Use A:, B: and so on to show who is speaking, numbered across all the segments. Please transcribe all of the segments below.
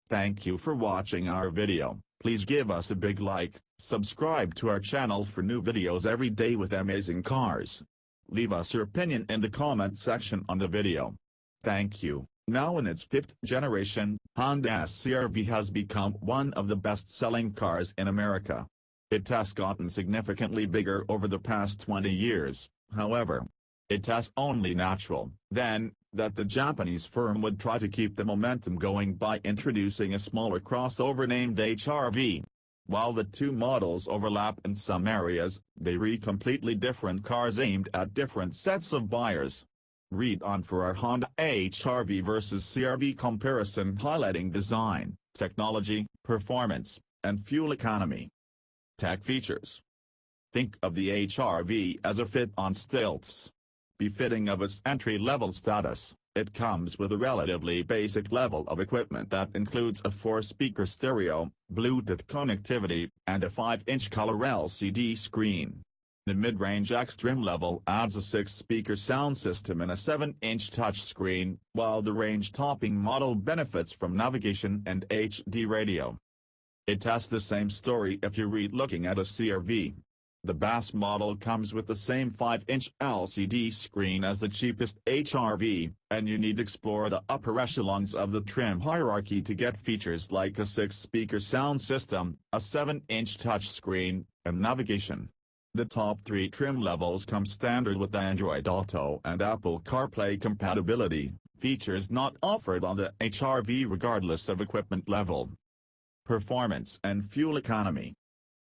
A: Thank you for watching our video. Please give us a big like, subscribe to our channel for new videos every day with amazing cars. Leave us your opinion in the comment section on the video. Thank you. Now in its fifth generation, Honda CR-V has become one of the best-selling cars in America. It has gotten significantly bigger over the past 20 years, however. It has only natural, then, that the Japanese firm would try to keep the momentum going by introducing a smaller crossover named HR-V. While the two models overlap in some areas, they are completely different cars aimed at different sets of buyers. Read on for our Honda HR-V versus CR-V comparison highlighting design, technology, performance, and fuel economy. Tech features. Think of the HR-V as a fit on stilts. Befitting of its entry-level status, it comes with a relatively basic level of equipment that includes a 4-speaker stereo, Bluetooth connectivity, and a 5-inch color LCD screen. The mid-range X-Trim level adds a 6-speaker sound system and a 7-inch touchscreen, while the range-topping model benefits from navigation and HD radio. It has the same story if you're looking at a CR-V. The base model comes with the same 5-inch LCD screen as the cheapest HR-V, and you need to explore the upper echelons of the trim hierarchy to get features like a 6-speaker sound system, a 7-inch touchscreen, and navigation. The top 3 trim levels come standard with Android Auto and Apple CarPlay compatibility, features not offered on the HR-V regardless of equipment level. Performance and fuel economy.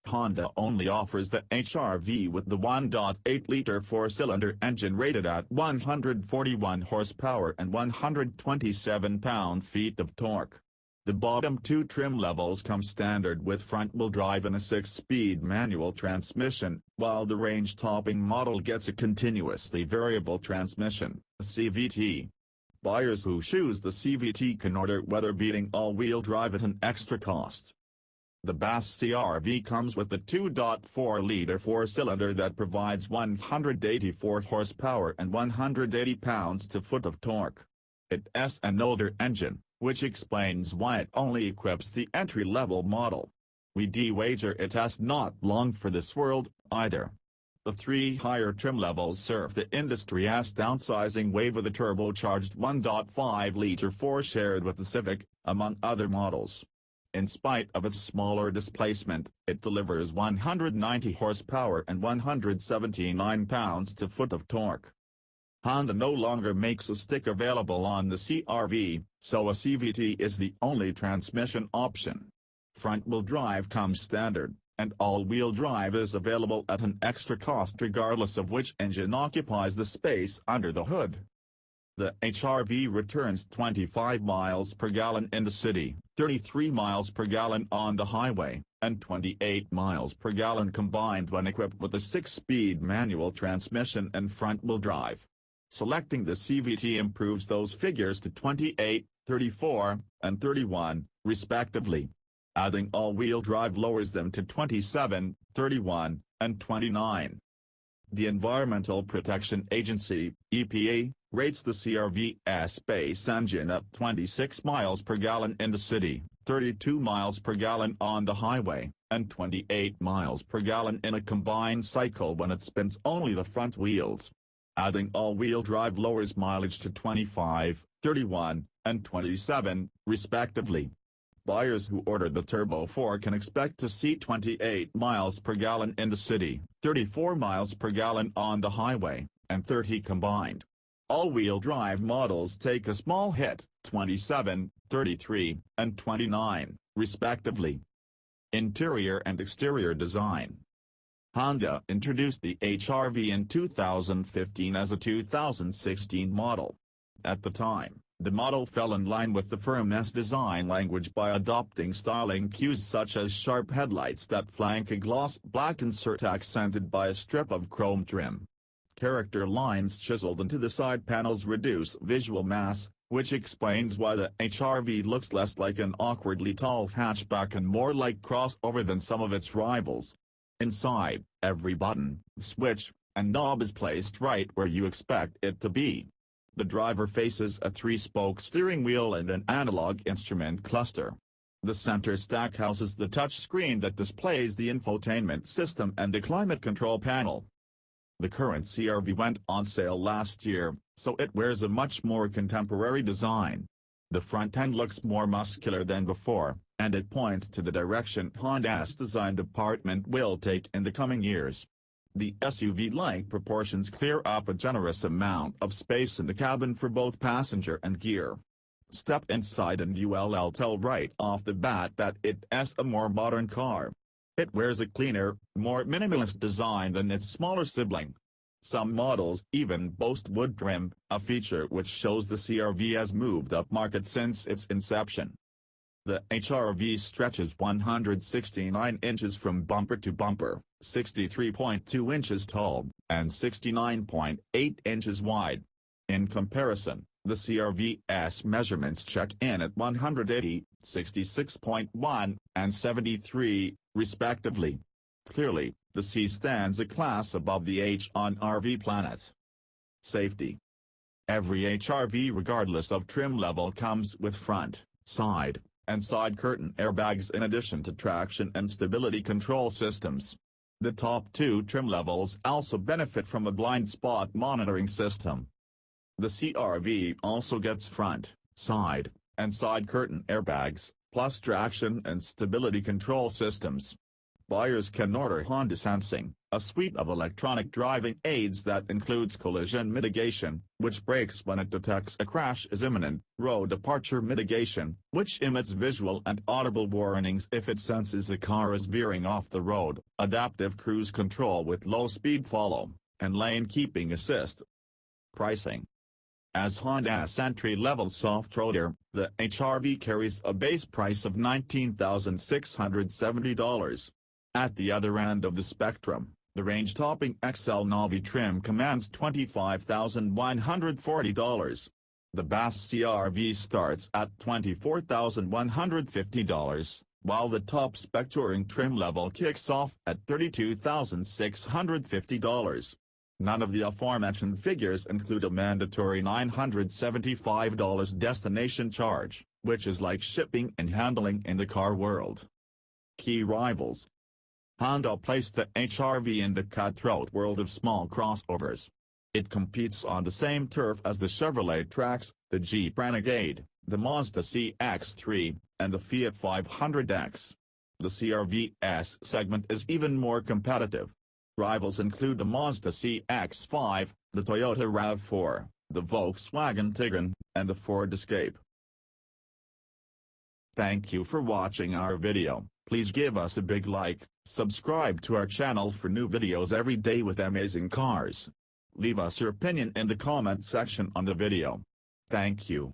A: Honda only offers the HR-V with the 1.8-liter 4-cylinder engine rated at 141 horsepower and 127 pound-feet of torque. The bottom 2 trim levels come standard with front-wheel drive and a 6-speed manual transmission, while the range-topping model gets a continuously variable transmission, a CVT. Buyers who choose the CVT can order weather-beating all-wheel drive at an extra cost. The base CR-V comes with a 2.4-liter 4-cylinder that provides 184 horsepower and 180 pounds-to-foot of torque. It has an older engine, which explains why it only equips the entry-level model. We wager it has not long for this world, either. The 3 higher trim levels surf the industry's downsizing wave of the turbocharged 1.5-liter 4 shared with the Civic, among other models. In spite of its smaller displacement, it delivers 190 horsepower and 179 pounds-to-foot of torque. Honda no longer makes a stick available on the CR-V, so a CVT is the only transmission option. Front-wheel drive comes standard, and all-wheel drive is available at an extra cost regardless of which engine occupies the space under the hood. The HR-V returns 25 miles per gallon in the city, 33 miles per gallon on the highway, and 28 miles per gallon combined when equipped with a 6-speed manual transmission and front-wheel drive. Selecting the CVT improves those figures to 28, 34, and 31, respectively. Adding all-wheel drive lowers them to 27, 31, and 29. The Environmental Protection Agency, EPA, rates the CR-V's base engine at 26 miles per gallon in the city, 32 miles per gallon on the highway, and 28 miles per gallon in a combined cycle when it spins only the front wheels. Adding all-wheel drive lowers mileage to 25, 31, and 27, respectively. Buyers who order the Turbo 4 can expect to see 28 miles per gallon in the city, 34 miles per gallon on the highway, and 30 combined. All-wheel drive models take a small hit, 27, 33, and 29, respectively. Interior and exterior design. Honda introduced the HR-V in 2015 as a 2016 model. At the time, the model fell in line with the firm's design language by adopting styling cues such as sharp headlights that flank a gloss black insert accented by a strip of chrome trim. Character lines chiseled into the side panels reduce visual mass, which explains why the HR-V looks less like an awkwardly tall hatchback and more like crossover than some of its rivals. Inside, every button, switch, and knob is placed right where you expect it to be. The driver faces a 3-spoke steering wheel and an analog instrument cluster. The center stack houses the touchscreen that displays the infotainment system and the climate control panel. The current CR-V went on sale last year, so it wears a much more contemporary design. The front end looks more muscular than before, and it points to the direction Honda's design department will take in the coming years. The SUV-like proportions clear up a generous amount of space in the cabin for both passenger and gear. Step inside and you'll tell right off the bat that it's a more modern car. It wears a cleaner, more minimalist design than its smaller sibling. Some models even boast wood trim, a feature which shows the CR-V has moved up market since its inception. The HR-V stretches 169 inches from bumper to bumper, 63.2 inches tall, and 69.8 inches wide. In comparison, the CR-V's measurements check in at 180, 66.1, and 73, respectively. Clearly, the C stands a class above the H on RV Planet. Safety. Every HR-V regardless of trim level comes with front, side, and side curtain airbags in addition to traction and stability control systems. The top 2 trim levels also benefit from a blind spot monitoring system. The CR-V also gets front, side, and side curtain airbags, plus traction and stability control systems. Buyers can order Honda Sensing, a suite of electronic driving aids that includes collision mitigation, which brakes when it detects a crash is imminent, road departure mitigation, which emits visual and audible warnings if it senses a car is veering off the road, adaptive cruise control with low-speed follow, and lane keeping assist. Pricing. As Honda's entry-level soft-roader, the HR-V carries a base price of $19,670. At the other end of the spectrum, the range-topping XL Navi trim commands $25,140. The Bass CR-V starts at $24,150, while the top-spec touring trim level kicks off at $32,650. None of the aforementioned figures include a mandatory $975 destination charge, which is like shipping and handling in the car world. Key rivals. Honda placed the HR-V in the cutthroat world of small crossovers. It competes on the same turf as the Chevrolet Trax, the Jeep Renegade, the Mazda CX-3, and the Fiat 500X. The CR-V's segment is even more competitive. Rivals include the Mazda CX-5, the Toyota RAV4, the Volkswagen Tiguan, and the Ford Escape. Thank you for watching our video. Please give us a big like, subscribe to our channel for new videos every day with amazing cars. Leave us your opinion in the comment section on the video. Thank you.